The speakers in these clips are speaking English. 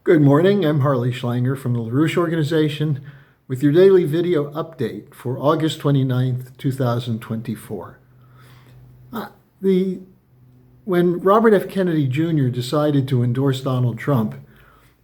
Good morning, I'm Harley Schlanger from the LaRouche Organization with your daily video update for August 29th, 2024. When Robert F. Kennedy Jr. decided to endorse Donald Trump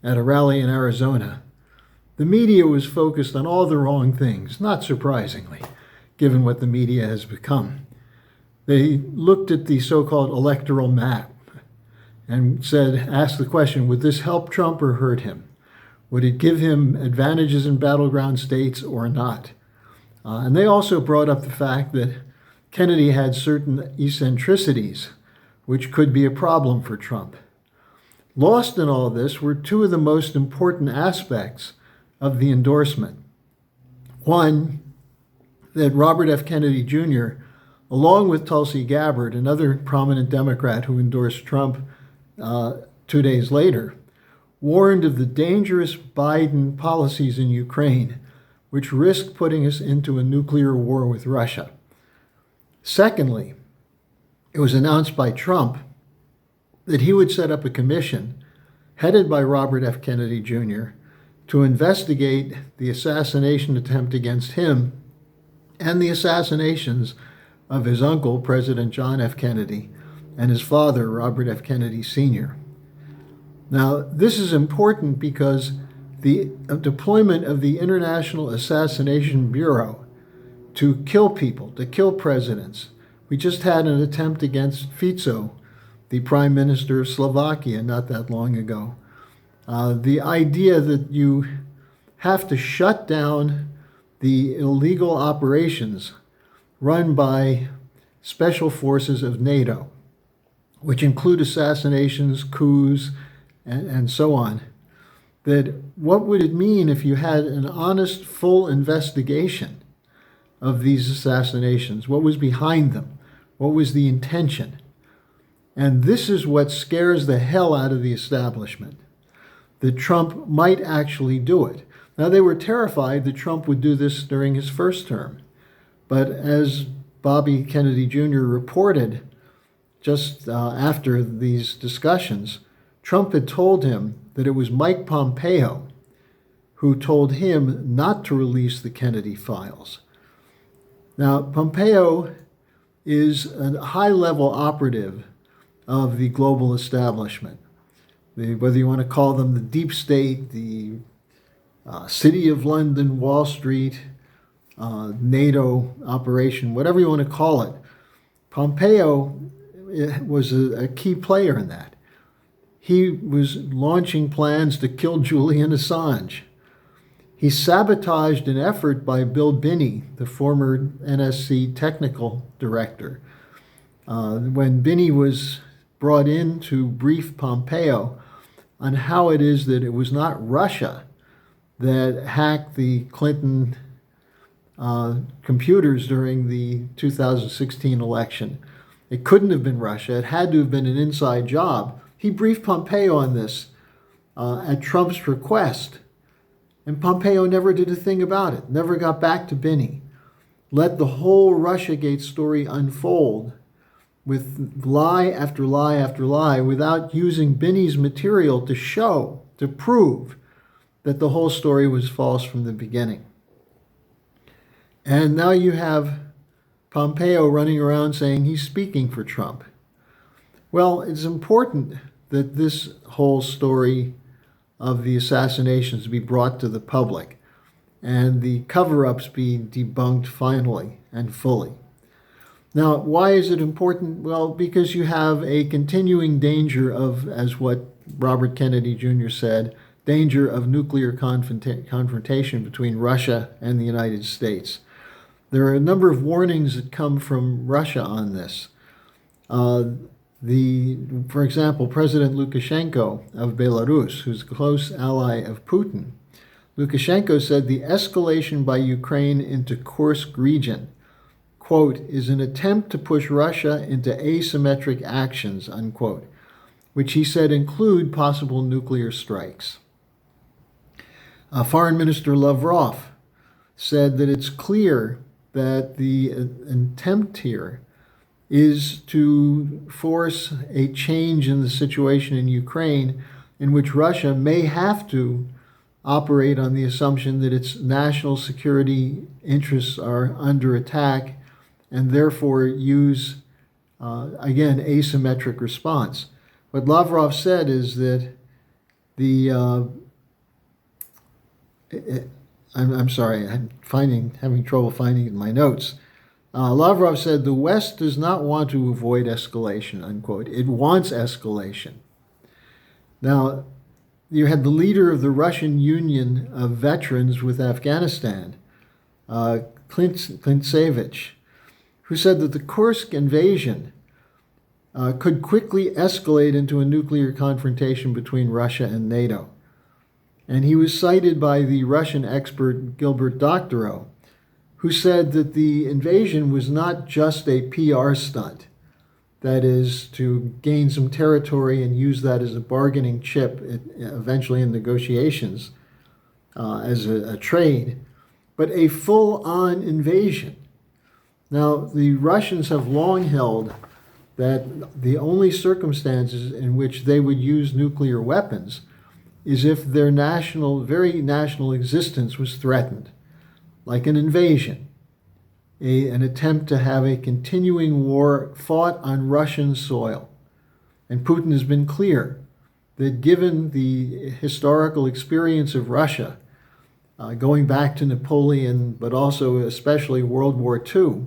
at a rally in Arizona, the media was focused on all the wrong things, not surprisingly, given what the media has become. They looked at the so-called electoral map and asked the question, would this help Trump or hurt him? Would it give him advantages in battleground states or not? And they also brought up the fact that Kennedy had certain eccentricities, which could be a problem for Trump. Lost in all this were two of the most important aspects of the endorsement. One, that Robert F. Kennedy Jr., along with Tulsi Gabbard, another prominent Democrat who endorsed Trump 2 days later, warned of the dangerous Biden policies in Ukraine, which risked putting us into a nuclear war with Russia. Secondly, it was announced by Trump that he would set up a commission headed by Robert F. Kennedy Jr. to investigate the assassination attempt against him and the assassinations of his uncle, President John F. Kennedy, and his father, Robert F. Kennedy Sr. Now, this is important because the deployment of the International Assassination Bureau to kill people, to kill presidents. We just had an attempt against Fico, the Prime Minister of Slovakia, not that long ago. The idea that you have to shut down the illegal operations run by special forces of NATO, which include assassinations, coups, and so on, that what would it mean if you had an honest, full investigation of these assassinations? What was behind them? What was the intention? And this is what scares the hell out of the establishment, that Trump might actually do it. Now, they were terrified that Trump would do this during his first term. But as Bobby Kennedy Jr. reported just after these discussions, Trump had told him that it was Mike Pompeo who told him not to release the Kennedy files. Now, Pompeo is a high-level operative of the global establishment. Whether you want to call them the deep state, the City of London, Wall Street, NATO operation, whatever you want to call it, Pompeo was a key player in that. He was launching plans to kill Julian Assange. He sabotaged an effort by Bill Binney, the former NSC technical director. When Binney was brought in to brief Pompeo on how it is that it was not Russia that hacked the Clinton computers during the 2016 election. It couldn't have been Russia. It had to have been an inside job. He briefed Pompeo on this at Trump's request, and Pompeo never did a thing about it, never got back to Binney. Let the whole Russiagate story unfold with lie after lie after lie without using Binney's material to show, to prove that the whole story was false from the beginning. And now you have Pompeo running around saying he's speaking for Trump. Well, it's important that this whole story of the assassinations be brought to the public and the cover-ups be debunked finally and fully. Now, why is it important? Well, because you have a continuing danger of, as what Robert Kennedy Jr. said, danger of nuclear confrontation between Russia and the United States. There are a number of warnings that come from Russia on this. For example, President Lukashenko of Belarus, who's a close ally of Putin, Lukashenko said the escalation by Ukraine into Kursk region, quote, is an attempt to push Russia into asymmetric actions, unquote, which he said include possible nuclear strikes. Foreign Minister Lavrov said that it's clear that the attempt here is to force a change in the situation in Ukraine in which Russia may have to operate on the assumption that its national security interests are under attack and therefore use, again, asymmetric response. What Lavrov said is that I'm sorry, I'm having trouble finding it in my notes. Lavrov said the West does not want to avoid escalation, unquote. It wants escalation. Now, you had the leader of the Russian Union of Veterans with Afghanistan, Klintsevich, who said that the Kursk invasion could quickly escalate into a nuclear confrontation between Russia and NATO. And he was cited by the Russian expert Gilbert Doctorow, who said that the invasion was not just a PR stunt, that is, to gain some territory and use that as a bargaining chip, eventually in negotiations, as a trade, but a full-on invasion. Now, the Russians have long held that the only circumstances in which they would use nuclear weapons is if their very national existence was threatened, like an invasion, an attempt to have a continuing war fought on Russian soil. And Putin has been clear that given the historical experience of Russia, going back to Napoleon, but also especially World War II,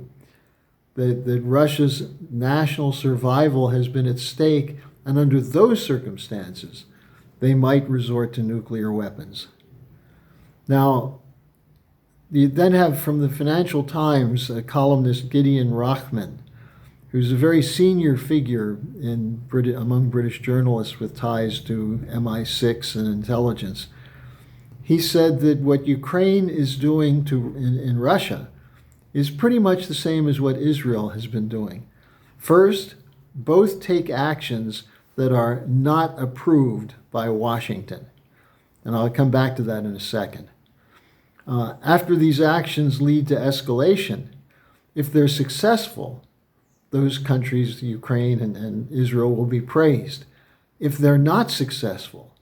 that Russia's national survival has been at stake, and under those circumstances, they might resort to nuclear weapons. Now, you then have from the Financial Times a columnist, Gideon Rachman, who's a very senior figure among British journalists with ties to MI6 and intelligence. He said that what Ukraine is doing in Russia is pretty much the same as what Israel has been doing. First, both take actions that are not approved by Washington. And I'll come back to that in a second. After these actions lead to escalation, if they're successful, those countries, Ukraine and Israel, will be praised. If they're not successful,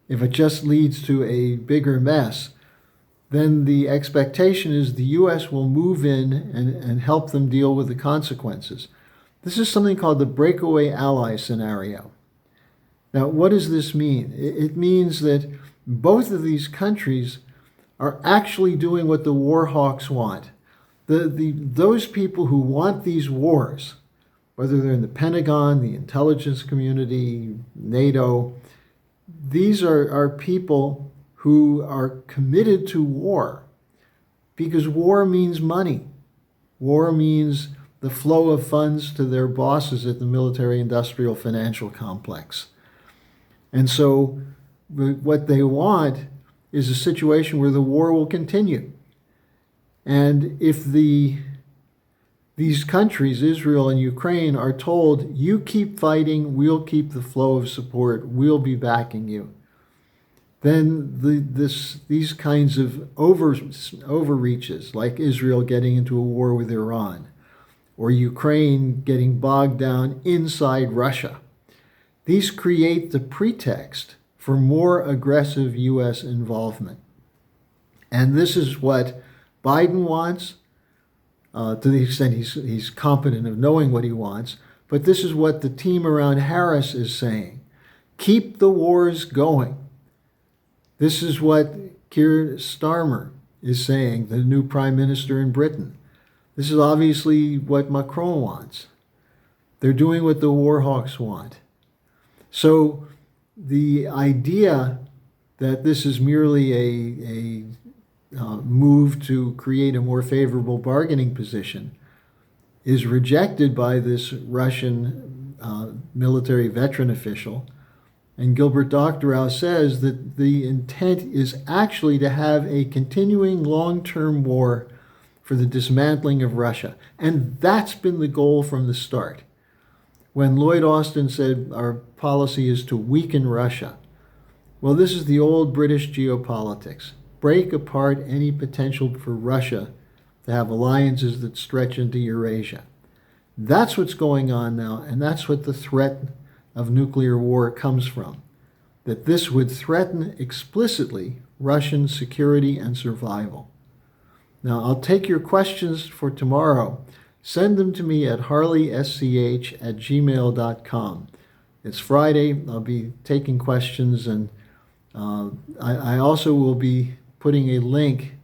if it just leads to a bigger mess, then the expectation is the U.S. will move in and help them deal with the consequences. This is something called the breakaway ally scenario. Now, what does this mean? It means that both of these countries are actually doing what the war hawks want. Those people who want these wars, whether they're in the Pentagon, the intelligence community, NATO, these are people who are committed to war because war means money. War means the flow of funds to their bosses at the military-industrial financial complex. And so what they want is a situation where the war will continue. And if these countries, Israel and Ukraine, are told, you keep fighting, we'll keep the flow of support, we'll be backing you, then these kinds of overreaches, like Israel getting into a war with Iran, or Ukraine getting bogged down inside Russia, these create the pretext for more aggressive U.S. involvement. And this is what Biden wants, to the extent he's competent of knowing what he wants, but this is what the team around Harris is saying. Keep the wars going. This is what Keir Starmer is saying, the new prime minister in Britain. This is obviously what Macron wants. They're doing what the war hawks want. So the idea that this is merely a move to create a more favorable bargaining position is rejected by this Russian military veteran official. And Gilbert Doctorow says that the intent is actually to have a continuing long-term war for the dismantling of Russia. And that's been the goal from the start. When Lloyd Austin said our policy is to weaken Russia, well, this is the old British geopolitics. Break apart any potential for Russia to have alliances that stretch into Eurasia. That's what's going on now, and that's what the threat of nuclear war comes from. that this would threaten explicitly Russian security and survival. Now, I'll take your questions for tomorrow. Send them to me at harleysch@gmail.com. It's Friday. I'll be taking questions, and I also will be putting a link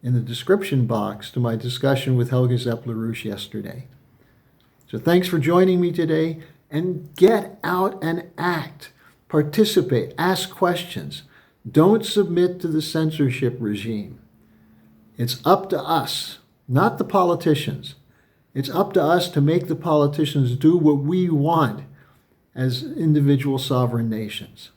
in the description box to my discussion with Helga Zepp-LaRouche yesterday. So thanks for joining me today, and get out and act. Participate, ask questions. Don't submit to the censorship regime. It's up to us, not the politicians. It's up to us to make the politicians do what we want as individual sovereign nations.